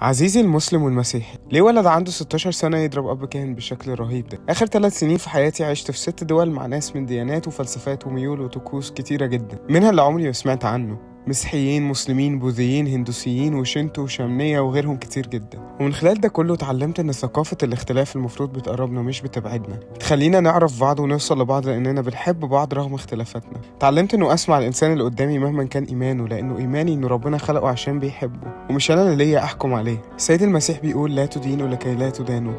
عزيزي المسلم والمسيحي، ليه ولد عنده 16 سنة يضرب أب كاهن بالشكل الرهيب ده؟ آخر 3 سنين في حياتي عشت في 6 دول مع ناس من ديانات وفلسفات وميول وطقوس كتيرة جدا، منها اللي عمري ما سمعت عنه. مسيحيين، مسلمين، بوذيين، هندوسيين، وشنتو وشامنية وغيرهم كتير جدا. ومن خلال ده كله اتعلمت ان ثقافة الاختلاف المفروض بتقربنا مش بتبعدنا، بتخلينا نعرف بعض ونوصل لبعض لاننا بنحب بعض رغم اختلافاتنا. اتعلمت انه اسمع الانسان اللي قدامي مهما كان ايمانه، لانه ايماني انه ربنا خلقه عشان بيحبه ومش انا اللي ليا احكم عليه. السيد المسيح بيقول: لا تدينوا لكي لا تدانوا،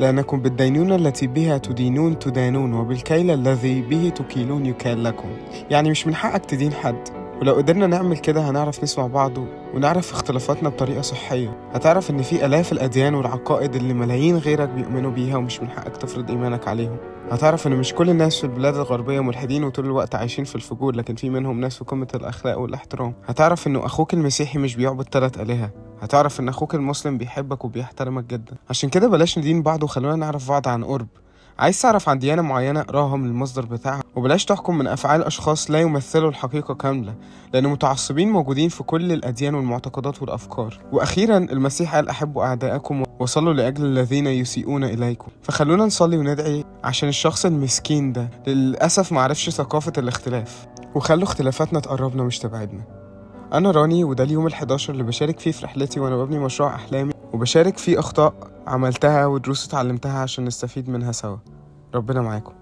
لأنكم بالدينون التي بها تدينون تدانون، وبالكيل الذي به تكيلون يكال لكم. يعني مش من حقك تدين حد، ولو قدرنا نعمل كده هنعرف نسمع بعض ونعرف اختلافاتنا بطريقة صحية. هتعرف ان في آلاف الأديان والعقائد اللي ملايين غيرك بيؤمنوا بيها ومش من حقك تفرض إيمانك عليهم. هتعرف ان مش كل الناس في البلاد الغربية ملحدين وطول الوقت عايشين في الفجور، لكن في منهم ناس في قمة الأخلاق والاحترام. هتعرف انه أخوك المسيحي مش بيعبد 3 آلهة. هتعرف ان أخوك المسلم بيحبك وبيحترمك جدا. عشان كده بلاش ندين بعض وخلونا نعرف بعض عن قرب. عايز تعرف عن ديانة معينة؟ اقراها من المصدر بتاعها، وبلاش تحكم من أفعال أشخاص لا يمثلوا الحقيقة كاملة، لأن متعصبين موجودين في كل الأديان والمعتقدات والأفكار. وأخيرا المسيح قال: أحبوا أعداءكم وصلوا لأجل الذين يسيئون إليكم. فخلونا نصلي وندعي عشان الشخص المسكين ده للأسف معرفش ثقافة الاختلاف، وخلوا اختلافاتنا تقربنا مش تبعدنا. أنا راني، وده اليوم ال11 اللي بشارك فيه في رحلتي وأنا ببني مشروع أحلامي، وبشارك فيه أخطاء عملتها ودروس اتعلمتها عشان نستفيد منها سوا. ربنا معاكم.